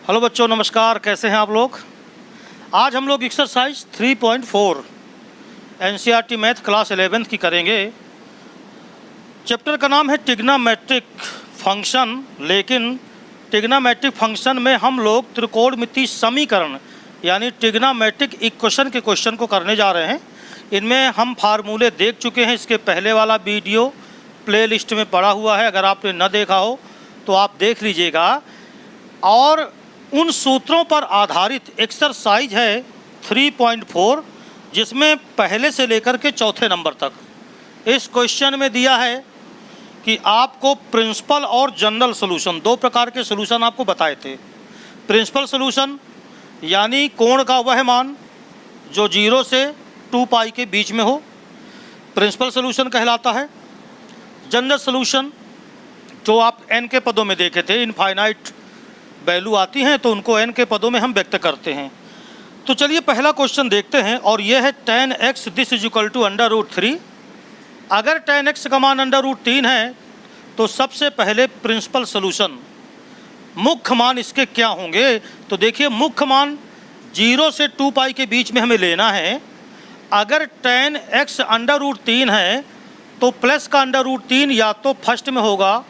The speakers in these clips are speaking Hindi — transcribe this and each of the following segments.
हेलो बच्चों, नमस्कार। कैसे हैं आप लोग। आज हम लोग एक्सरसाइज 3.4 एनसीईआरटी मैथ क्लास 11 की करेंगे। चैप्टर का नाम है ट्रिग्नोमेट्रिक फंक्शन। लेकिन ट्रिग्नोमेट्रिक फंक्शन में हम लोग त्रिकोणमितीय समीकरण यानी ट्रिग्नोमेट्रिक इक्वेशन के क्वेश्चन को करने जा रहे हैं। इनमें हम फार्मूले देख चुके हैं। इसके पहले वाला वीडियो प्लेलिस्ट में पड़ा हुआ है, अगर आपने न देखा हो तो आप देख लीजिएगा। और उन सूत्रों पर आधारित एक्सरसाइज है 3.4, जिसमें पहले से लेकर के चौथे नंबर तक इस क्वेश्चन में दिया है कि आपको प्रिंसिपल और जनरल सॉल्यूशन, दो प्रकार के सॉल्यूशन आपको बताए थे। प्रिंसिपल सॉल्यूशन यानी कोण का वह मान जो 0 से 2 पाई के बीच में हो, प्रिंसिपल सॉल्यूशन कहलाता है। जनरल सॉल्यूशन जो आप n के पदों में देखे थे, इनफाइनाइट वैल्यू आती हैं तो उनको n के पदों में हम व्यक्त करते हैं। तो चलिए पहला क्वेश्चन देखते हैं, और यह है tan x this is equal to √3। अगर tan x का मान √3 है तो सबसे पहले प्रिंसिपल सॉल्यूशन मुख्य मान इसके क्या होंगे। तो देखिए, मुख्य मान 0 से 2 पाई के बीच में हमें लेना है। अगर tan x √3 है तो प्लस का √3 या तो फर्स्ट में होगा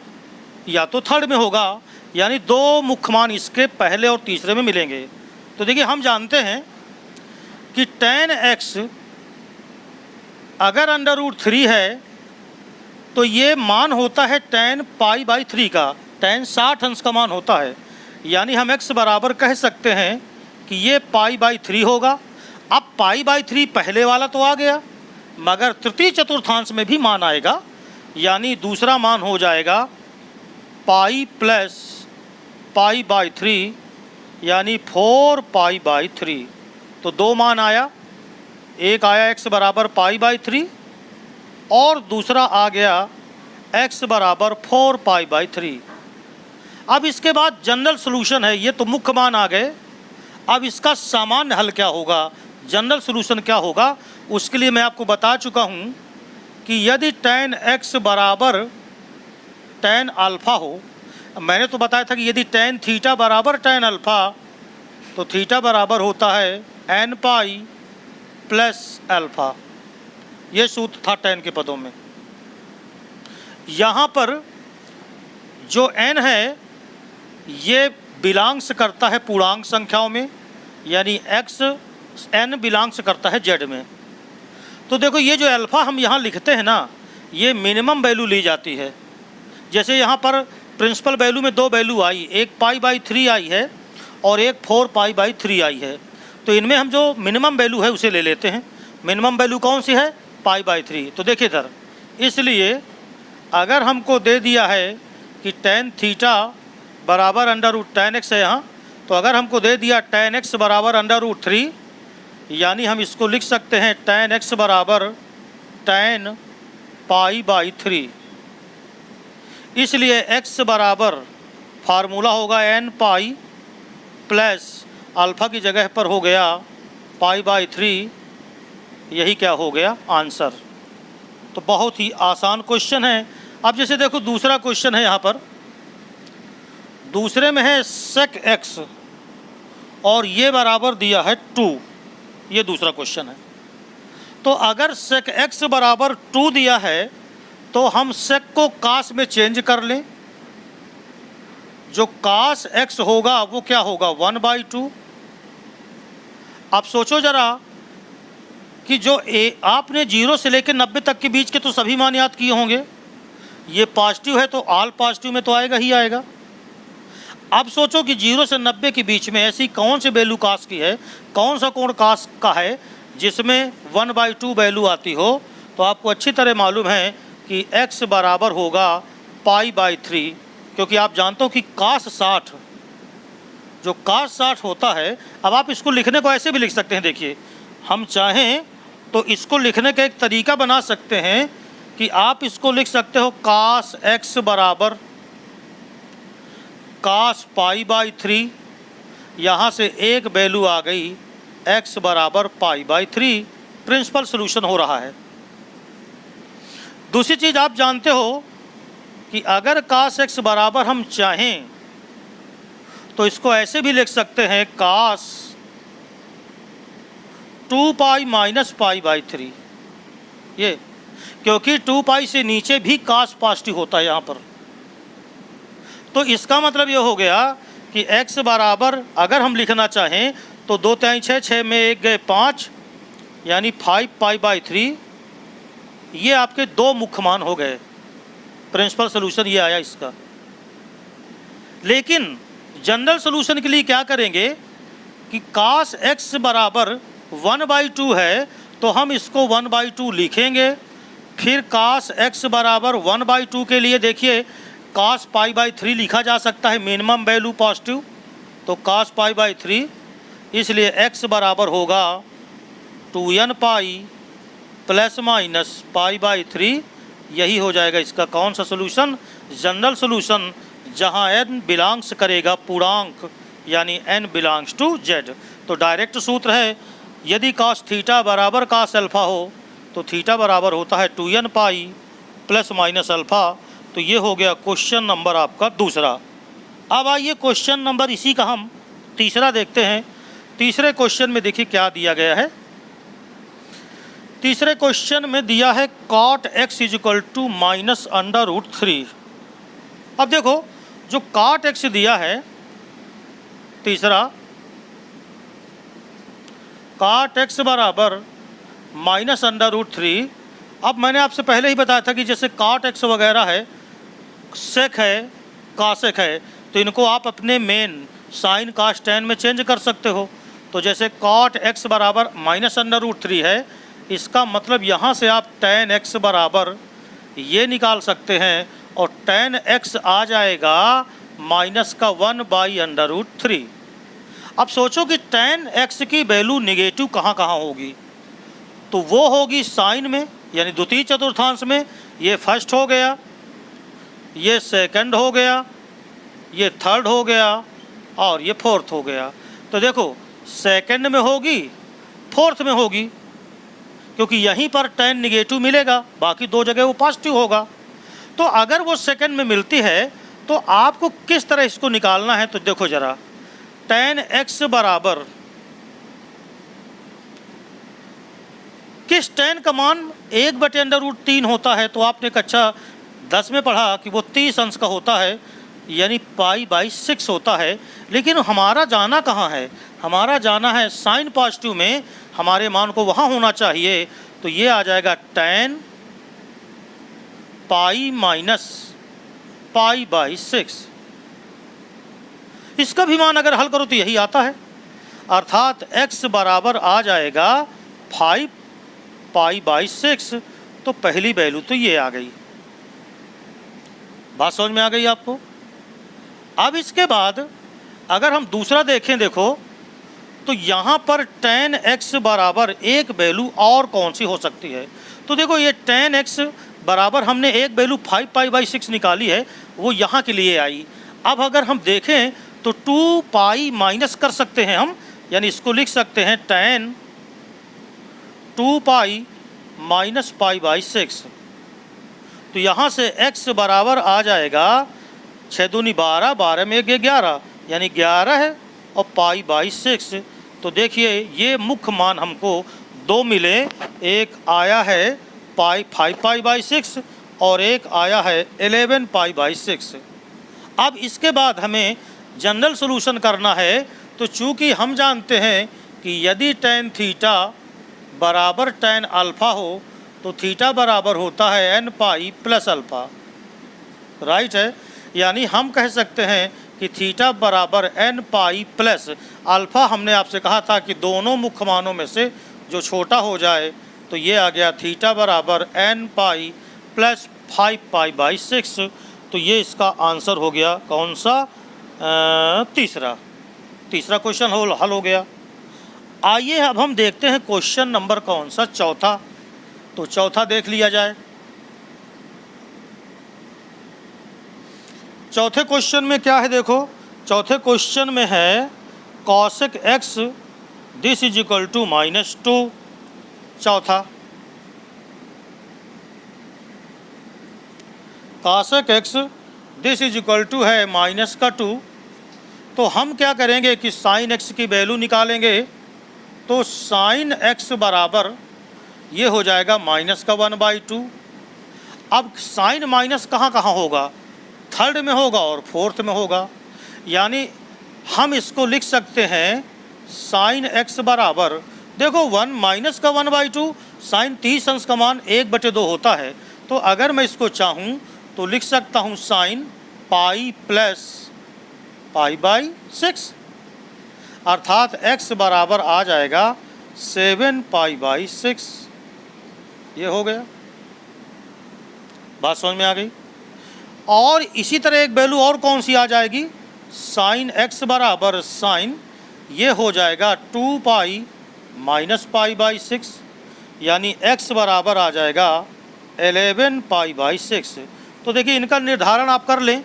या तो थर्ड में होगा, यानी दो मुख्य मान इसके पहले और तीसरे में मिलेंगे। तो देखिए, हम जानते हैं कि tan x अगर √3 है तो ये मान होता है tan π/3 का। tan 60 अंश का मान होता है, यानी हम x बराबर कह सकते हैं कि ये π/3 होगा। अब π/3 पहले वाला तो आ गया, मगर तृतीय चतुर्थांश में भी मान आएगा, यानी दूसरा मान हो जाएगा पाई प्लस π/3 यानी 4π/3। तो दो मान आया, एक आया x बराबर π/3 और दूसरा आ गया x बराबर 4π/3। अब इसके बाद जनरल सॉल्यूशन है, ये तो मुख्य मान आ गए। अब इसका सामान्य हल क्या होगा, जनरल सॉल्यूशन क्या होगा, उसके लिए मैं आपको बता चुका हूँ कि यदि tan x बराबर tan अल्फ़ा हो, मैंने तो बताया था कि यदि tan थीटा बराबर tan अल्फ़ा तो थीटा बराबर होता है n पाई प्लस अल्फ़ा। ये सूत्र था tan के पदों में। यहाँ पर जो n है ये बिलोंग्स करता है पूर्णांक संख्याओं में, यानी x n बिलोंग्स करता है z में। तो देखो, ये जो अल्फ़ा हम यहाँ लिखते हैं ना, ये मिनिमम वैल्यू ली जाती है। जैसे यहाँ पर प्रिंसिपल वैल्यू में दो वैल्यू आई, एक π/3 आई है और एक 4π/3 आई है। तो इनमें हम जो मिनिमम वैल्यू है उसे ले लेते हैं। मिनिमम वैल्यू कौन सी है, π/3। तो देखिए इधर, इसलिए अगर हमको दे दिया है कि tan थीटा बराबर tan x है यहाँ, तो अगर हमको दे दिया tan x बराबर √3, यानी हम इसको लिख सकते हैं tan x बराबर tan π/3। इसलिए x बराबर फार्मूला होगा n पाई प्लस अल्फ़ा की जगह पर हो गया π/3। यही क्या हो गया आंसर। तो बहुत ही आसान क्वेश्चन है। अब जैसे देखो, दूसरा क्वेश्चन है यहाँ पर, दूसरे में है sec x और ये बराबर दिया है 2। ये दूसरा क्वेश्चन है। तो अगर sec x बराबर 2 दिया है तो हम sec को cos में चेंज कर लें। जो cos x होगा वो क्या होगा, 1/2। अब सोचो जरा कि जो आपने 0 से लेकर 90 तक के बीच के तो सभी मान याद किए होंगे। ये पॉजिटिव है तो ऑल पॉजिटिव में तो आएगा ही आएगा। अब सोचो कि 0 से 90 के बीच में ऐसी कौन सी वैल्यू cos की है, कौन सा कोण cos का है जिसमें 1/2 वैल्यू आती हो। तो आपको अच्छी तरह मालूम है कि x बराबर होगा π/3, क्योंकि आप जानते हो कि cos 60 जो cos 60 होता है। अब आप इसको लिखने को ऐसे भी लिख सकते हैं। देखिए, हम चाहें तो इसको लिखने का एक तरीका बना सकते हैं कि आप इसको लिख सकते हो cos x बराबर cos π/3। यहाँ से एक वैल्यू आ गई x बराबर π/3। प्रिंसिपल सॉल्यूशन हो रहा है। दूसरी चीज़ आप जानते हो कि अगर cos x बराबर हम चाहें तो इसको ऐसे भी लिख सकते हैं cos 2 pi minus pi by 3, ये क्योंकि 2 पाई से नीचे भी cos पॉजिटिव होता है यहाँ पर। तो इसका मतलब ये हो गया कि x बराबर अगर हम लिखना चाहें तो 2 3 6, 6 में 1 गए 5, यानी 5 पाई बाई 3, ये आपके दो मुख्य मान हो गए। प्रिंसिपल सोल्यूशन ये आया इसका। लेकिन जनरल सोल्यूशन के लिए क्या करेंगे कि cos x बराबर 1/2 है तो हम इसको 1/2 लिखेंगे। फिर cos x बराबर 1/2 के लिए देखिए cos पाई बाई 3 लिखा जा सकता है, मिनिमम वैल्यू पॉजिटिव, तो cos पाई बाई 3, इसलिए x बराबर होगा 2n pi plus minus pi by 3। यही हो जाएगा इसका कौन सा सोल्यूशन, जनरल सोल्यूशन, जहाँ n बिलोंग्स करेगा पूर्णांक, यानी n बिलोंग्स टू z। तो डायरेक्ट सूत्र है, यदि cos थीटा बराबर cos अल्फ़ा हो तो थीटा बराबर होता है 2n पाई प्लस माइनस अल्फ़ा। तो ये हो गया क्वेश्चन नंबर आपका दूसरा। अब आइए क्वेश्चन नंबर इसी का हम तीसरा देखते हैं। तीसरे क्वेश्चन में देखिए क्या दिया गया है। तीसरे क्वेश्चन में दिया है cot x is equal to minus under root 3। अब देखो जो cot x दिया है तीसरा, cot x बराबर माइनस अंडर रूट 3। अब मैंने आपसे पहले ही बताया था कि जैसे cot x वगैरह है, सेक है, कासेक है, तो इनको आप अपने मेन साइन कास टेन में चेंज कर सकते हो। तो जैसे cot x बराबर माइनस अंडर रूट 3 है, इसका मतलब यहाँ से आप tan x बराबर ये निकाल सकते हैं और tan x आ जाएगा माइनस का 1/√3। अब सोचो कि tan x की वैल्यू निगेटिव कहाँ कहाँ होगी, तो वो होगी साइन में, यानी द्वितीय चतुर्थांश में। ये फर्स्ट हो गया, ये सेकंड हो गया, ये थर्ड हो गया और ये फोर्थ हो गया। तो देखो सेकंड में होगी, फोर्थ में होगी, क्योंकि यहीं पर tan निगेटिव मिलेगा, बाकी दो जगह वो पॉजिटिव होगा। तो अगर वो सेकंड में मिलती है तो आपको किस तरह इसको निकालना है, तो देखो ज़रा, tan x बराबर किस tan का मान 1/√3 होता है, तो आपने कक्षा 10 में पढ़ा कि वो 30 अंश का होता है, यानी π/6 होता है। लेकिन हमारा जाना कहाँ है, हमारा जाना है साइन पॉजिटिव में, हमारे मान को वहाँ होना चाहिए। तो ये आ जाएगा tan पाई माइनस π/6। इसका भी मान अगर हल करो तो यही आता है, अर्थात x बराबर आ जाएगा 5 π/6। तो पहली वैल्यू तो ये आ गई। बात समझ में आ गई आपको। अब इसके बाद अगर हम दूसरा देखें, देखो तो यहाँ पर tan x बराबर एक वैल्यू और कौन सी हो सकती है, तो देखो ये tan x बराबर हमने एक वैल्यू 5 π/6 निकाली है, वो यहाँ के लिए आई। अब अगर हम देखें तो 2 पाई माइनस कर सकते हैं हम, यानी इसको लिख सकते हैं tan 2 पाई माइनस π/6। तो यहाँ से x बराबर आ जाएगा 6 दूनी 12, 12 में 1 11, यानी 11 है और π/6। तो देखिए ये मुख्य मान हमको दो मिले, एक आया है 5 π/6 और एक आया है 11 π/6। अब इसके बाद हमें जनरल सोल्यूशन करना है। तो चूँकि हम जानते हैं कि यदि tan थीटा बराबर tan अल्फ़ा हो तो थीटा बराबर होता है n pi plus alpha, right है। यानी हम कह सकते हैं कि थीटा बराबर n पाई प्लस अल्फ़ा। हमने आपसे कहा था कि दोनों मुख्य मानों में से जो छोटा हो जाए, तो ये आ गया थीटा बराबर n पाई प्लस 5 π/6। तो ये इसका आंसर हो गया कौन सा, तीसरा क्वेश्चन हल हो गया। आइए अब हम देखते हैं क्वेश्चन नंबर कौन सा, चौथा। तो चौथा देख लिया जाए। चौथे क्वेश्चन में क्या है, देखो चौथे क्वेश्चन में है cosec x this is equal to -2। चौथा cosec x this is equal to है -2। तो हम क्या करेंगे कि साइन एक्स की वैल्यू निकालेंगे। तो साइन एक्स बराबर ये हो जाएगा माइनस का 1/2। अब साइन माइनस कहाँ कहाँ होगा, थर्ड में होगा और फोर्थ में होगा, यानी हम इसको लिख सकते हैं साइन एक्स बराबर, देखो 1 माइनस का 1/2, साइन 30 अंश का मान 1/2 होता है। तो अगर मैं इसको चाहूँ तो लिख सकता हूँ साइन पाई प्लस पाई/6, अर्थात x बराबर आ जाएगा 7 पाई/6। ये हो गया, बात समझ में आ गई। और इसी तरह एक वैल्यू और कौन सी आ जाएगी, साइन x बराबर साइन ये हो जाएगा 2 पाई माइनस पाई/6, यानी x बराबर आ जाएगा 11 पाई/6। तो देखिए इनका निर्धारण आप कर लें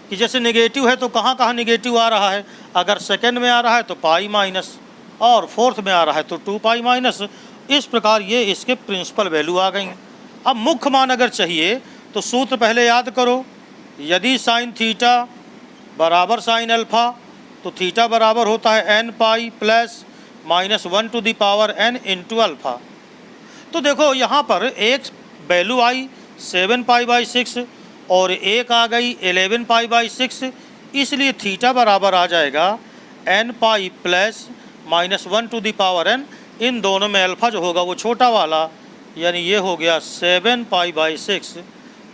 कि जैसे नेगेटिव है तो कहाँ कहाँ नेगेटिव आ रहा है, अगर सेकेंड में आ रहा है तो पाई माइनस, और फोर्थ में आ रहा है तो 2 पाई माइनस। इस प्रकार ये इसके प्रिंसिपल वैल्यू आ गई। अब मुख्य मान अगर चाहिए तो सूत्र पहले याद करो, यदि साइन थीटा बराबर साइन अल्फा तो थीटा बराबर होता है n pi plus -1 to the power n into alpha. तो देखो यहाँ पर एक वैल्यू आई 7 पाई/6 और एक आ गई 11 पाई/6, इसलिए थीटा बराबर आ जाएगा n pi plus -1 to the power n। इन दोनों में अल्फ़ा जो होगा वो छोटा वाला, यानी ये हो गया 7 पाई/6।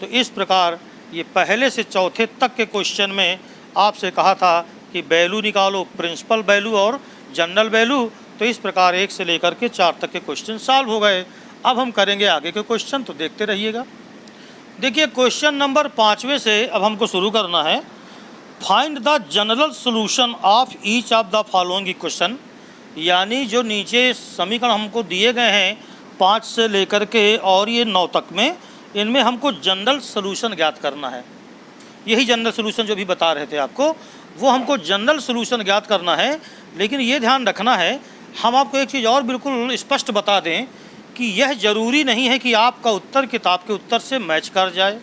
तो इस प्रकार ये पहले से चौथे तक के क्वेश्चन में आपसे कहा था कि वैल्यू निकालो, प्रिंसिपल वैल्यू और जनरल वैल्यू। तो इस प्रकार 1 से लेकर के 4 तक के क्वेश्चन सॉल्व हो गए। अब हम करेंगे आगे के क्वेश्चन, तो देखते रहिएगा। देखिए क्वेश्चन नंबर 5वें से अब हमको शुरू करना है। Find the general solution of each of the following equation, यानी जो नीचे समीकरण हमको दिए गए हैं 5 से लेकर के और ये 9 तक में, इनमें हमको जनरल सोल्यूशन ज्ञात करना है। यही जनरल सोल्यूशन जो भी बता रहे थे आपको, वो हमको जनरल सोल्यूशन ज्ञात करना है। लेकिन ये ध्यान रखना है, हम आपको एक चीज़ और बिल्कुल स्पष्ट बता दें कि यह ज़रूरी नहीं है कि आपका उत्तर किताब के उत्तर से मैच कर जाए,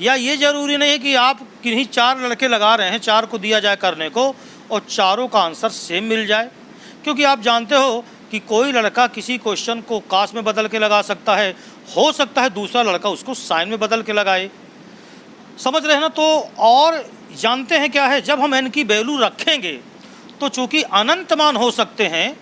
या ये ज़रूरी नहीं है कि आप किन्हीं 4 लड़के लगा रहे हैं, 4 को दिया जाए करने को और चारों का आंसर सेम मिल जाए। क्योंकि आप जानते हो कि कोई लड़का किसी क्वेश्चन को कास में बदल के लगा सकता है, हो सकता है दूसरा लड़का उसको साइन में बदल के लगाए, समझ रहे हैं ना। तो और जानते हैं क्या है, जब हम n की वैल्यू रखेंगे तो चूँकि अनंत मान हो सकते हैं,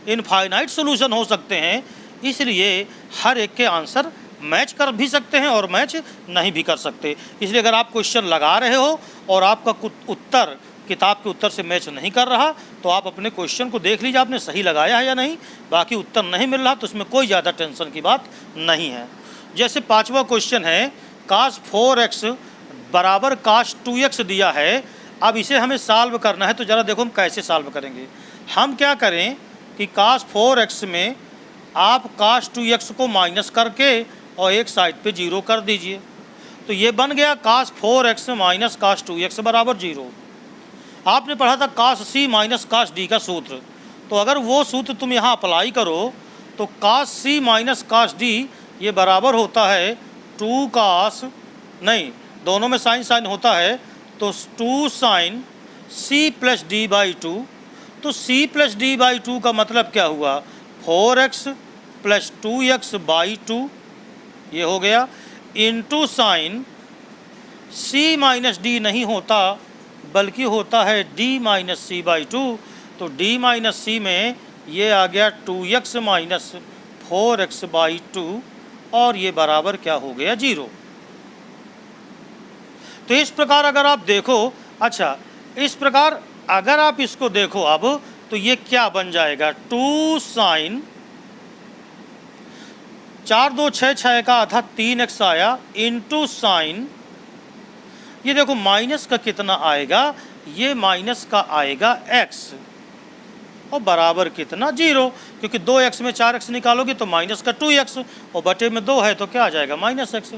इनफाइनाइट सोल्यूशन हो सकते हैं, इसलिए हर एक के आंसर मैच कर भी सकते हैं और मैच नहीं भी कर सकते। इसलिए अगर आप क्वेश्चन लगा रहे हो और आपका उत्तर किताब के उत्तर से मैच नहीं कर रहा, तो आप अपने क्वेश्चन को देख लीजिए आपने सही लगाया है या नहीं। बाकी उत्तर नहीं मिल रहा तो उसमें कोई ज़्यादा टेंशन की बात नहीं है। जैसे 5वां क्वेश्चन है, कास 4x बराबर कास 2x दिया है। अब इसे हमें सॉल्व करना है, तो ज़रा देखो हम कैसे सॉल्व करेंगे। हम क्या करें कि कास 4x में आप कास 2x को माइनस करके और एक साइड पे 0 कर दीजिए। तो ये बन गया कास 4x माइनस कास 2x बराबर 0। आपने पढ़ा था कास c माइनस कास d का सूत्र, तो अगर वो सूत्र तुम यहाँ अप्लाई करो तो कास c माइनस कास d ये बराबर होता है 2 कास, नहीं दोनों में साइन साइन होता है, तो 2 साइन c प्लस d/2। तो c प्लस d/2 का मतलब क्या हुआ, 4x प्लस 2x/2 ये हो गया, into sine c minus d नहीं होता बल्कि होता है d माइनस c/2। तो d माइनस c में ये आ गया 2x माइनस 4x/2 और ये बराबर क्या हो गया 0। तो इस प्रकार अगर आप देखो, अच्छा इस प्रकार अगर आप इसको देखो अब, तो ये क्या बन जाएगा, 2 साइन 4 2 6 6 का आधा 3x आया, इंटू साइन ये देखो माइनस का कितना आएगा, ये माइनस का आएगा x और बराबर कितना 0, क्योंकि 2x में 4x निकालोगे तो माइनस का 2x और बटे में 2 है तो क्या आ जाएगा -x।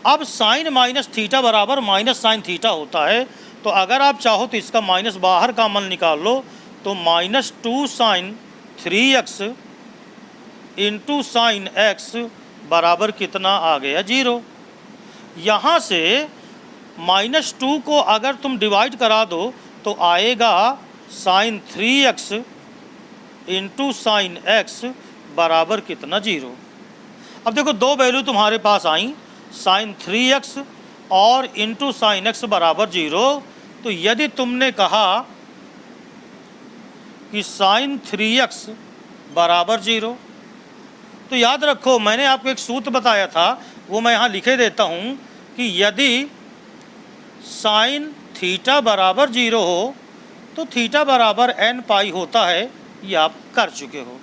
अब साइन माइनस थीटा बराबर माइनस साइन थीटा होता है, तो अगर आप चाहो तो इसका माइनस बाहर का मन निकाल लो, तो -2 sign 3x into sine x बराबर कितना आ गया 0। यहाँ से -2 को अगर तुम डिवाइड करा दो तो आएगा sign 3x into sine x बराबर कितना 0। अब देखो दो वैल्यू तुम्हारे पास आई, साइन 3x और इंटू साइन x बराबर 0। तो यदि तुमने कहा कि साइन 3x बराबर 0, तो याद रखो मैंने आपको एक सूत्र बताया था, वो मैं यहाँ लिखे देता हूँ कि यदि साइन थीटा बराबर 0 हो तो थीटा बराबर n पाई होता है, ये आप कर चुके हो।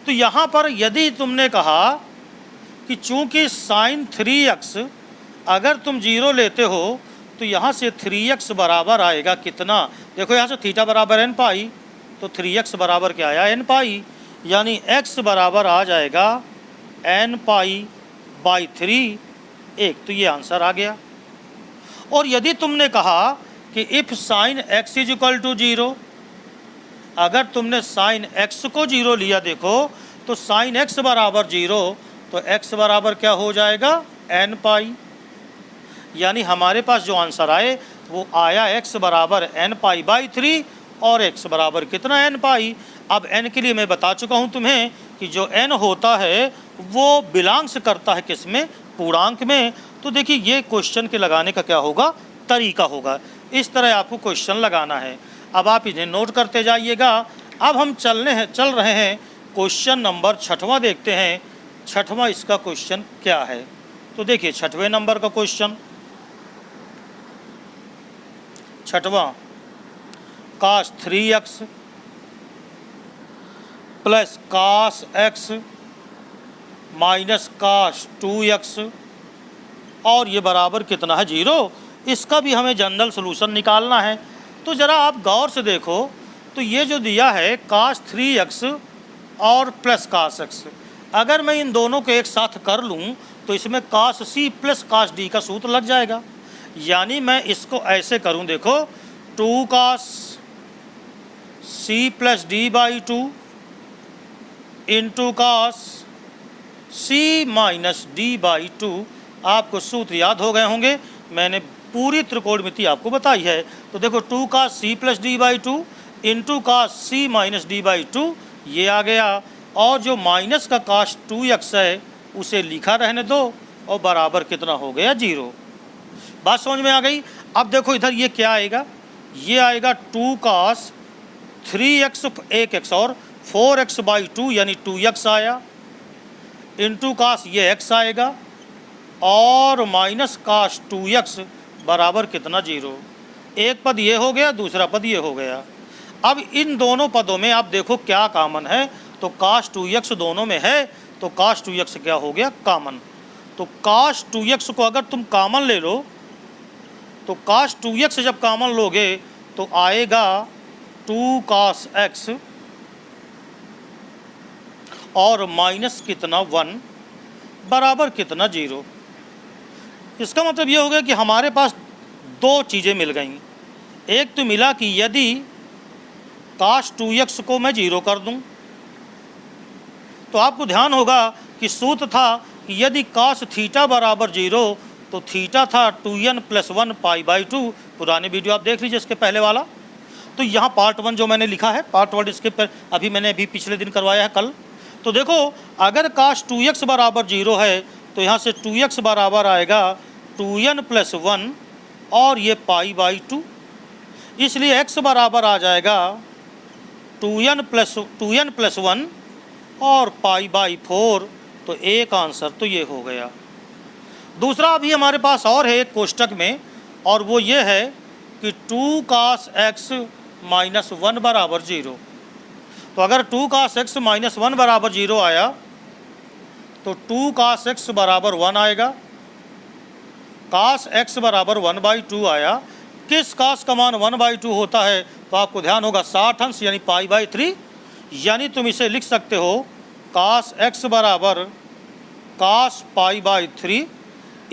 तो यहाँ पर यदि तुमने कहा कि चूंकि साइन 3x अगर तुम 0 लेते हो तो यहाँ से 3x बराबर आएगा कितना, देखो यहाँ से थीटा बराबर n पाई, तो 3x बराबर क्या आया n पाई, यानी x बराबर आ जाएगा n पाई बाई 3 1। तो ये आंसर आ गया। और यदि तुमने कहा कि if sine x is equal to 0, अगर तुमने साइन x को 0 लिया, देखो तो साइन x बराबर 0, तो x बराबर क्या हो जाएगा n पाई, यानी हमारे पास जो आंसर आए वो आया x बराबर n पाई बाई 3 और x बराबर कितना n पाई। अब n के लिए मैं बता चुका हूँ तुम्हें कि जो n होता है वो बिलोंग्स करता है किस में, पूर्णांक में। तो देखिए ये क्वेश्चन के लगाने का क्या होगा, तरीका होगा, इस तरह आपको क्वेश्चन लगाना है। अब आप इन्हें नोट करते जाइएगा। अब हम चल रहे हैं क्वेश्चन नंबर 6वां देखते हैं। 6वां इसका क्वेश्चन क्या है, तो देखिए 6वें नंबर का क्वेश्चन, 6वां, cos 3x plus cos x minus cos 2x और ये बराबर कितना है 0। इसका भी हमें जनरल सॉल्यूशन निकालना है। तो ज़रा आप गौर से देखो, तो ये जो दिया है cos 3x और प्लस cos x, अगर मैं इन दोनों को एक साथ कर लूँ तो इसमें cos c plus cos d का सूत्र लग जाएगा। यानी मैं इसको ऐसे करूँ, देखो 2 cos c plus d by 2 into cos c minus d by 2। आपको सूत्र याद हो गए होंगे, मैंने पूरी त्रिकोणमिति आपको बताई है। तो देखो 2 cos c plus d by 2 into cos c minus d by 2, ये आ गया। और जो माइनस का cos 2x है उसे लिखा रहने दो और बराबर कितना हो गया 0। बात समझ में आ गई। अब देखो इधर ये क्या आएगा, ये आएगा 2 cos 3x 1x और 4x बाई 2 यानी 2x आया, इंटू cos ये x आएगा और माइनस cos 2x बराबर कितना 0। एक पद ये हो गया, दूसरा पद ये हो गया। अब इन दोनों पदों में आप देखो क्या कॉमन है, तो cos 2x दोनों में है, तो cos 2x क्या हो गया कॉमन। तो cos 2x को अगर तुम कॉमन ले लो, तो cos 2x जब कॉमन लोगे तो आएगा 2 cos x और माइनस कितना 1 बराबर कितना 0। इसका मतलब ये हो गया कि हमारे पास दो चीज़ें मिल गई। एक तो मिला कि यदि cos 2x को मैं 0 कर दूं, तो आपको ध्यान होगा कि सूत्र था कि यदि cos थीटा बराबर 0 तो थीटा था 2n प्लस 1 पाई बाई 2। पुराने वीडियो आप देख लीजिए इसके पहले वाला। तो यहाँ पार्ट 1 जो मैंने लिखा है, पार्ट 1 इसके पर मैंने पिछले दिन करवाया है कल। तो देखो अगर cos 2x बराबर 0 है तो यहाँ से 2x बराबर आएगा 2n प्लस 1 और ये पाई बाई 2, इसलिए x बराबर आ जाएगा 2n प्लस 1 और पाई बाई 4। तो एक आंसर तो ये हो गया। दूसरा अभी हमारे पास और है एक कोष्टक में, और वो ये है कि 2 cos x माइनस 1 बराबर 0। तो अगर 2 cos x माइनस 1 बराबर 0 आया तो 2 cos x बराबर 1 आएगा, cos x बराबर 1 बाई 2 आया। किस cos का मान 1 बाई 2 होता है, तो आपको ध्यान होगा 60 अंश यानी पाई बाई 3। यानी तुम इसे लिख सकते हो cos x बराबर cos पाई बाई 3,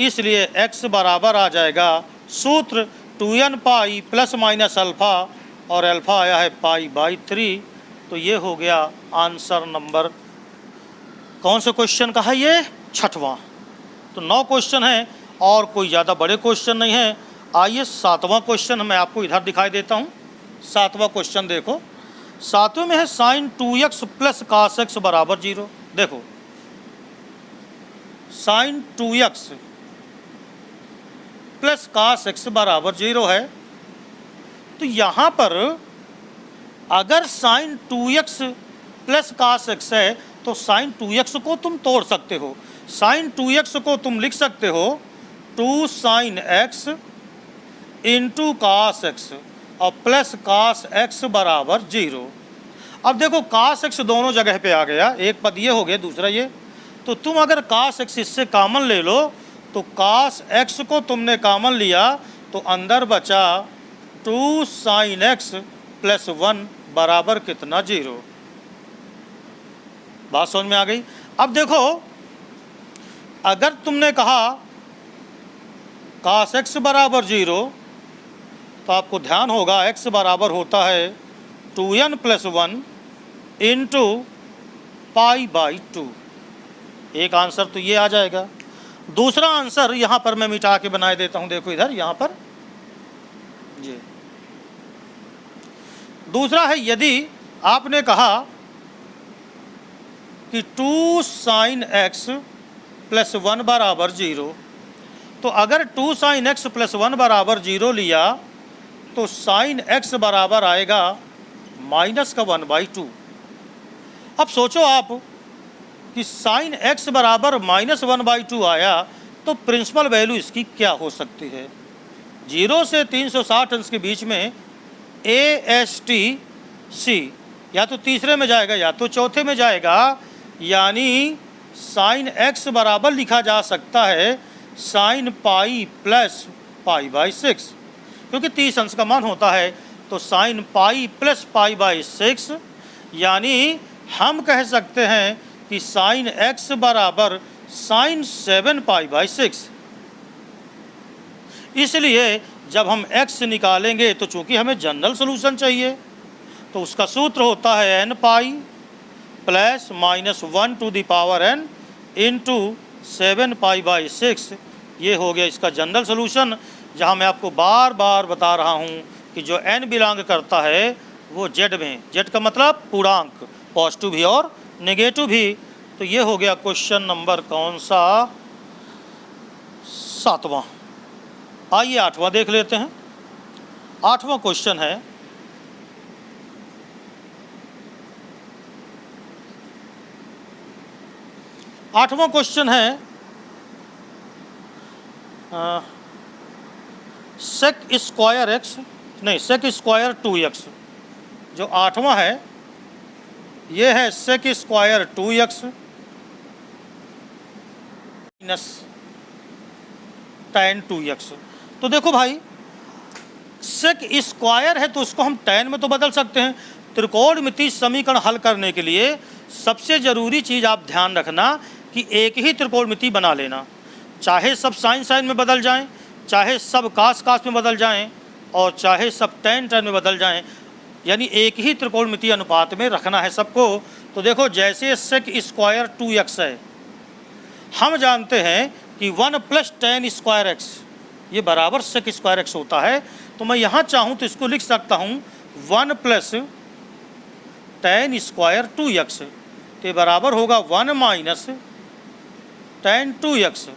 इसलिए x बराबर आ जाएगा सूत्र 2n पाई प्लस माइनस अल्फ़ा और अल्फ़ा आया है पाई बाई 3। तो ये हो गया आंसर नंबर, कौन से क्वेश्चन का है ये, 6वां। तो 9 क्वेश्चन हैं और कोई ज़्यादा बड़े क्वेश्चन नहीं है। आइए सातवां क्वेश्चन मैं आपको इधर दिखाई देता हूँ। सातवां क्वेश्चन देखो, सातवें में है sign 2x plus cos x बराबर 0। देखो sign 2x plus cos x बराबर 0 है, तो यहाँ पर अगर sign 2x plus cos x है तो साइन 2x को तुम तोड़ सकते हो। साइन 2x को तुम लिख सकते हो 2 sine x into cos x और प्लस कास एक्स बराबर 0। अब देखो कास एक्स दोनों जगह पे आ गया, एक पद ये हो गया, दूसरा ये, तो तुम अगर कास एक्स इससे कॉमन ले लो तो कास एक्स को तुमने कॉमन लिया तो अंदर बचा 2 साइन एक्स प्लस 1 बराबर कितना 0। बात समझ में आ गई। अब देखो अगर तुमने कहा कास एक्स बराबर 0 तो आपको ध्यान होगा x बराबर होता है 2n plus 1 into pi by 2। एक आंसर तो ये आ जाएगा। दूसरा आंसर यहाँ पर मैं मिटा के बना देता हूँ, देखो इधर यहाँ पर जी। दूसरा है यदि आपने कहा कि 2 साइन एक्स प्लस 1 बराबर 0, तो अगर 2 साइन एक्स प्लस 1 बराबर 0 लिया तो साइन एक्स बराबर आएगा माइनस का 1/2। अब सोचो आप कि साइन एक्स बराबर माइनस 1/2 आया तो प्रिंसिपल वैल्यू इसकी क्या हो सकती है। 0 से 360 अंश के बीच में ASTC या तो तीसरे में जाएगा या तो चौथे में जाएगा, यानी साइन एक्स बराबर लिखा जा सकता है sine pi plus pi by 6, क्योंकि 30 अंश का मान होता है। तो sine pi plus pi by 6, यानी हम कह सकते हैं कि साइन एक्स बराबर साइन 7 पाई बाई 6। इसलिए जब हम x निकालेंगे तो चूंकि हमें जनरल सोल्यूशन चाहिए तो उसका सूत्र होता है n pi plus minus 1 to the power n into 7 pi by 6। ये हो गया इसका जनरल सोल्यूशन, जहाँ मैं आपको बार बार बता रहा हूँ कि जो n बिलोंग करता है वो z में, z का मतलब पूर्णांक, पॉजिटिव भी और नेगेटिव भी। तो ये हो गया क्वेश्चन नंबर कौन सा, 7वां। आइए 8वां देख लेते हैं। 8वां क्वेश्चन है, आठवां क्वेश्चन है सेक स्क्वायर एक्स, नहीं सेक स्क्वायर 2x। जो 8वां है ये है sec square 2x minus tan 2x। तो देखो भाई सेक स्क्वायर है तो उसको हम tan में तो बदल सकते हैं। त्रिकोणमितीय समीकरण हल करने के लिए सबसे ज़रूरी चीज़ आप ध्यान रखना कि एक ही त्रिकोणमिति बना लेना, चाहे सब साइन साइन में बदल जाएं, चाहे सब कास कास में बदल जाएं और चाहे सब tan tan में बदल जाएं, यानी एक ही त्रिकोणमितीय अनुपात में रखना है सबको। तो देखो जैसे सेक स्क्वायर 2x है, हम जानते हैं कि 1 प्लस tan स्क्वायर एक्स ये बराबर सेक स्क्वायर एक्स होता है। तो मैं यहाँ चाहूँ तो इसको लिख सकता हूँ 1 प्लस tan स्क्वायर 2x, तो ये बराबर होगा 1 माइनस tan 2x।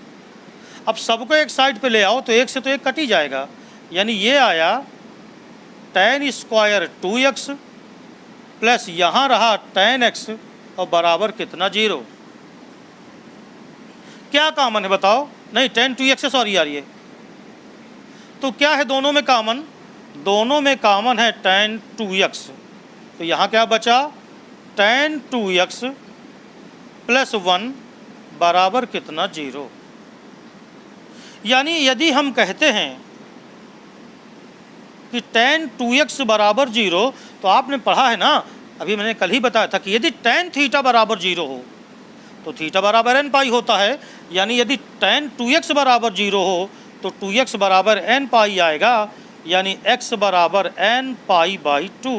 अब सबको एक साइड पे ले आओ तो एक से तो एक कट ही जाएगा, यानी ये आया tan स्क्वायर 2x प्लस यहाँ रहा tan x और बराबर कितना 0। क्या कॉमन है बताओ, नहीं tan 2x है, सॉरी यार ये तो क्या है दोनों में कॉमन, दोनों में कॉमन है tan 2x। तो यहाँ क्या बचा tan 2x प्लस 1 बराबर कितना 0। यानी यदि हम कहते हैं कि tan 2x बराबर 0, तो आपने पढ़ा है ना, अभी मैंने कल ही बताया था कि यदि tan थीटा बराबर 0 हो तो थीटा बराबर n पाई होता है। यानी यदि tan 2x बराबर 0 हो तो 2x बराबर n पाई आएगा, यानी x बराबर n पाई बाई 2।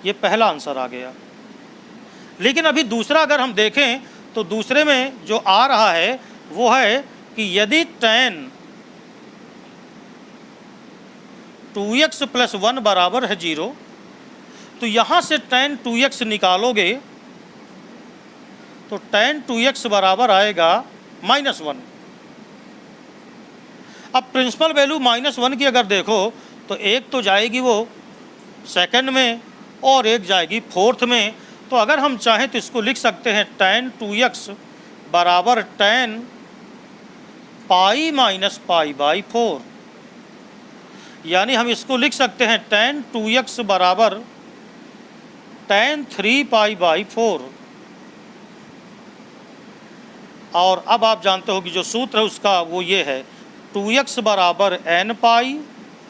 ये पहला आंसर आ गया। लेकिन अभी दूसरा अगर हम देखें तो दूसरे में जो आ रहा है वो है कि यदि tan 2x प्लस 1 बराबर है 0, तो यहाँ से tan 2x निकालोगे तो tan 2x बराबर आएगा -1। अब प्रिंसिपल वैल्यू -1 की अगर देखो तो एक तो जाएगी वो सेकंड में और एक जाएगी फोर्थ में। तो अगर हम चाहें तो इसको लिख सकते हैं tan 2x बराबर tan pi minus pi by 4, यानी हम इसको लिख सकते हैं tan 2x बराबर tan 3 पाई बाई 4। और अब आप जानते हो कि जो सूत्र है उसका वो ये है 2x बराबर n पाई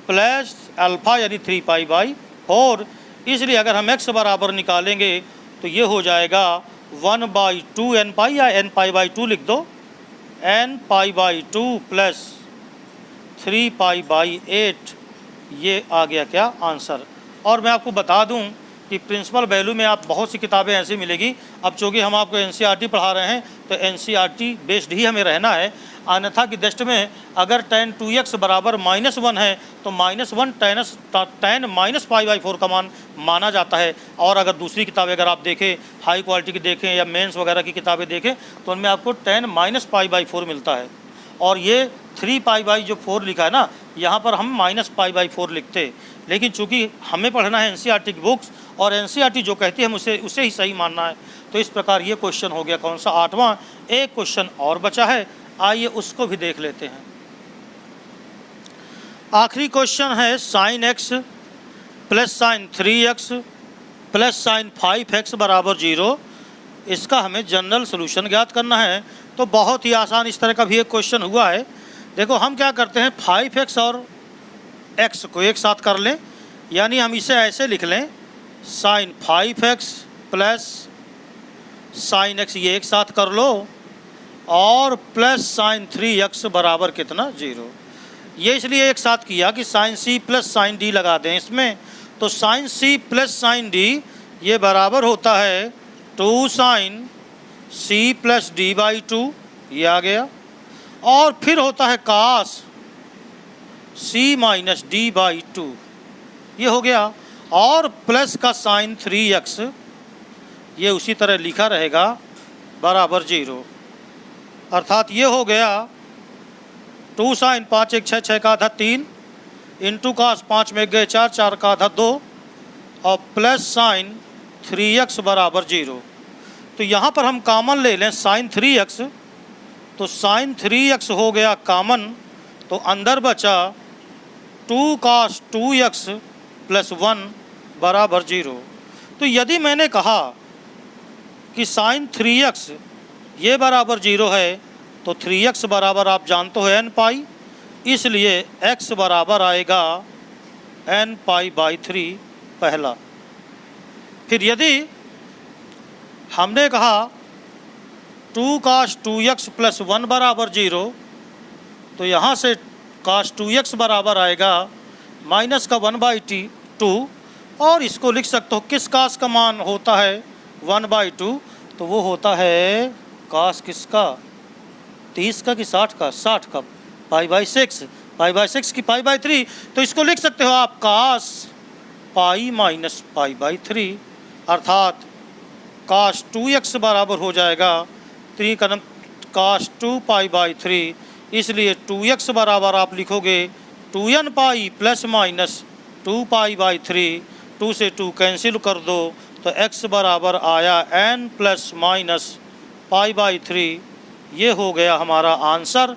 प्लस अल्फ़ा यानी 3 पाई बाई 4। इसलिए अगर हम x बराबर निकालेंगे तो ये हो जाएगा 1/2 n पाई, या n पाई बाई 2 लिख दो, n pi by 2 plus 3 pi by 8। ये आ गया क्या आंसर। और मैं आपको बता दूं कि प्रिंसिपल वैल्यू में आप बहुत सी किताबें ऐसी मिलेगी। अब चूँकि हम आपको एनसीईआरटी पढ़ा रहे हैं तो एनसीईआरटी बेस्ड ही हमें रहना है, अन्यथा कि दृष्टि में अगर tan 2x बराबर -1 है तो -1 tan माइनस पाई बाई 4 का मान माना जाता है। और अगर दूसरी किताबें अगर आप देखें, हाई क्वालिटी की देखें या मेंस वगैरह की किताबें देखें तो उनमें आपको tan माइनस पाई बाई 4 मिलता है। और ये 3 पाई बाई जो 4 लिखा है ना, यहाँ पर हम माइनस पाई बाई 4 लिखते। लेकिन चूँकि हमें पढ़ना है एनसीईआरटी की बुक्स और एनसीईआरटी जो कहती है हम उसे ही सही मानना है। तो इस प्रकार ये क्वेश्चन हो गया कौन सा 8वां। एक क्वेश्चन और बचा है, आइए उसको भी देख लेते हैं। आखिरी क्वेश्चन है sin x plus sin 3x plus sin 5x बराबर 0। इसका हमें जनरल सोल्यूशन ज्ञात करना है। तो बहुत ही आसान इस तरह का भी एक क्वेश्चन हुआ है। देखो हम क्या करते हैं 5x और x को एक साथ कर लें, यानी हम इसे ऐसे लिख लें sin 5x plus sin x, ये एक साथ कर लो, और प्लस sin 3x बराबर कितना 0। ये इसलिए एक साथ किया कि sin c plus sin d लगा दें इसमें। तो sin c plus sin d ये बराबर होता है 2 sin c plus d by 2, ये आ गया। और फिर होता है cos c minus d by 2, ये हो गया। और प्लस का sin 3x ये उसी तरह लिखा रहेगा बराबर 0। अर्थात ये हो गया 2 sin 5 1 6 6 का आधा 3 इंटू cos 5 में गए 4 4 का आधा 2 और प्लस sin 3x बराबर 0। तो यहाँ पर हम कॉमन ले लें sin 3x, तो sin 3x हो गया कॉमन, तो अंदर बचा 2 cos 2x प्लस 1 बराबर 0। तो यदि मैंने कहा कि sin 3x ये बराबर 0 है तो 3x बराबर आप जानते हो n पाई, इसलिए x बराबर आएगा n पाई बाई 3 पहला। फिर यदि हमने कहा 2 cos 2x प्लस 1 बराबर 0, तो यहाँ से cos 2x बराबर आएगा माइनस का 1/2, और इसको लिख सकते हो किस cos का मान होता है 1/2, तो वो होता है cos किसका 30 का कि 60 का, 60 का पाई/6 की पाई/3। तो इसको लिख सकते हो आप cos पाई माइनस पाई/3, अर्थात cos 2x बराबर हो जाएगा 3 का cos 2 पाई/3। इसलिए 2x बराबर आप लिखोगे 2n पाई प्लस माइनस 2 पाई/3, 2 से 2 कैंसिल कर दो तो x बराबर आया n प्लस माइनस पाई/3। ये हो गया हमारा आंसर।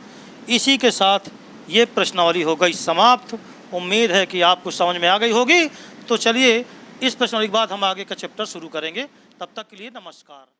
इसी के साथ ये प्रश्नावली हो गई समाप्त। उम्मीद है कि आपको समझ में आ गई होगी। तो चलिए इस प्रश्नावली के बाद हम आगे का चैप्टर शुरू करेंगे। तब तक के लिए नमस्कार।